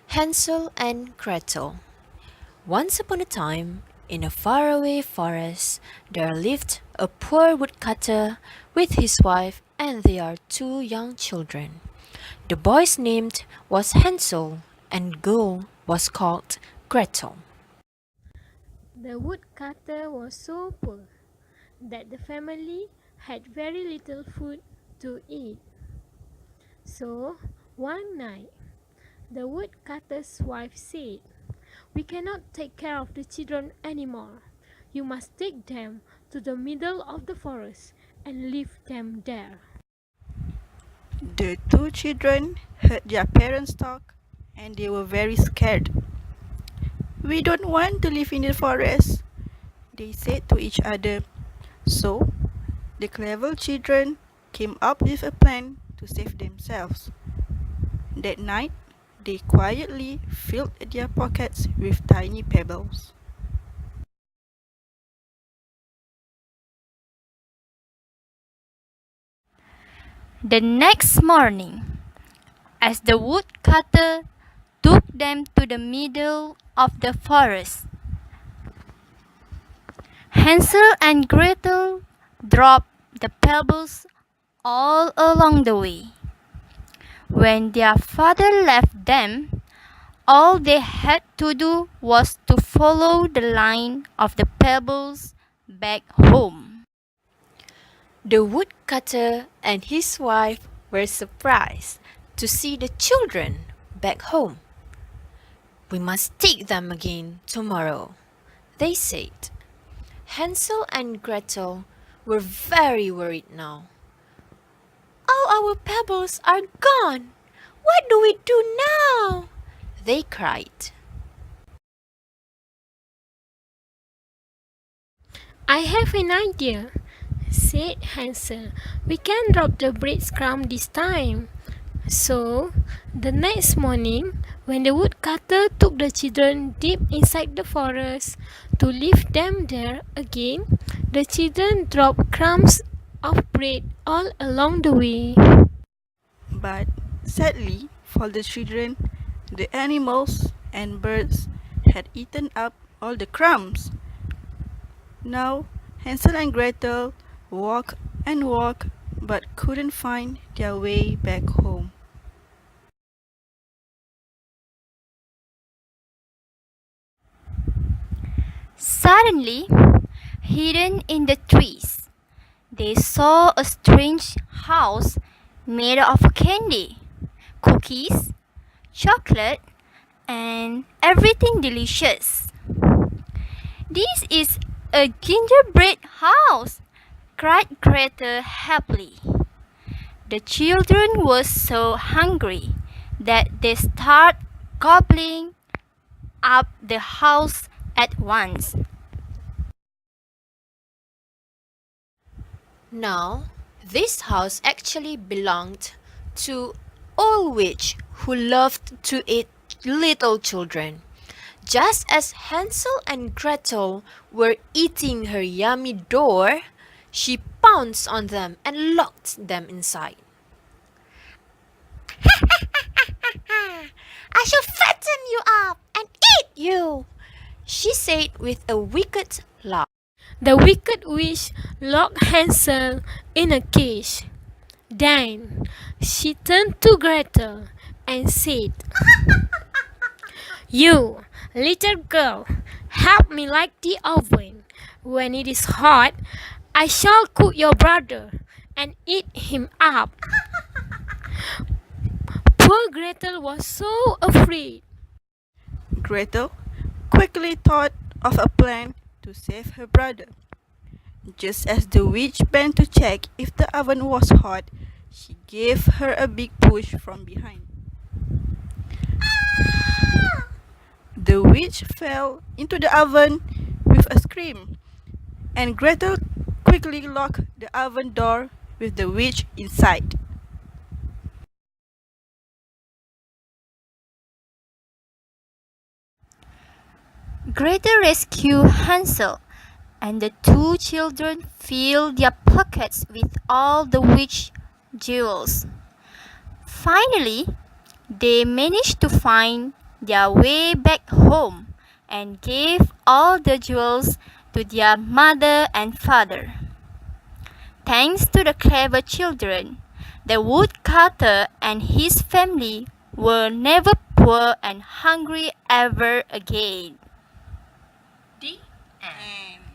Hansel and Gretel. Once upon a time, in a faraway forest, there lived a poor woodcutter with his wife and their two young children. The boy's name was Hansel, and girl was called Gretel. The woodcutter was so poor that the family had very little food to eat. So, one night, the woodcutter's wife said, "We cannot take care of the children anymore. You must take them to the middle of the forest and leave them there." The two children heard their parents talk and they were very scared. "We don't want to live in the forest," they said to each other. So, the clever children came up with a plan to save themselves. That night, they quietly filled their pockets with tiny pebbles. The next morning, as the woodcutter took them to the middle of the forest, Hansel and Gretel dropped the pebbles all along the way. When their father left them, all they had to do was to follow the line of the pebbles back home. The woodcutter and his wife were surprised to see the children back home. "We must take them again tomorrow," they said. Hansel and Gretel were very worried now. "All our pebbles are gone. What do we do now?" they cried. "I have an idea," said Hansel. "We can drop the breadcrumb this time." So, the next morning, when the woodcutter took the children deep inside the forest to leave them there again, the children dropped crumbs of bread all along the way. But sadly for the children, the animals and birds had eaten up all the crumbs. Now Hansel and Gretel walked and walked but couldn't find their way back home. Suddenly, hidden in the trees, they saw a strange house made of candy, cookies, chocolate, and everything delicious. "This is a gingerbread house!" cried Gretel happily. The children were so hungry that they started gobbling up the house at once. Now, this house actually belonged to old witch who loved to eat little children. Just as Hansel and Gretel were eating her yummy door, she pounced on them and locked them inside. "I shall fatten you up and eat you," she said with a wicked laugh. The wicked witch locked Hansel in a cage. Then she turned to Gretel and said, "You, little girl, help me light the oven. When it is hot, I shall cook your brother and eat him up." Poor Gretel was so afraid. Gretel quickly thought of a plan to save her brother. Just as the witch bent to check if the oven was hot, she gave her a big push from behind. The witch fell into the oven with a scream, and Gretel quickly locked the oven door with the witch inside. Gretel rescued Hansel, and the two children filled their pockets with all the witch jewels. Finally, they managed to find their way back home and gave all the jewels to their mother and father. Thanks to the clever children, the woodcutter and his family were never poor and hungry ever again. The end.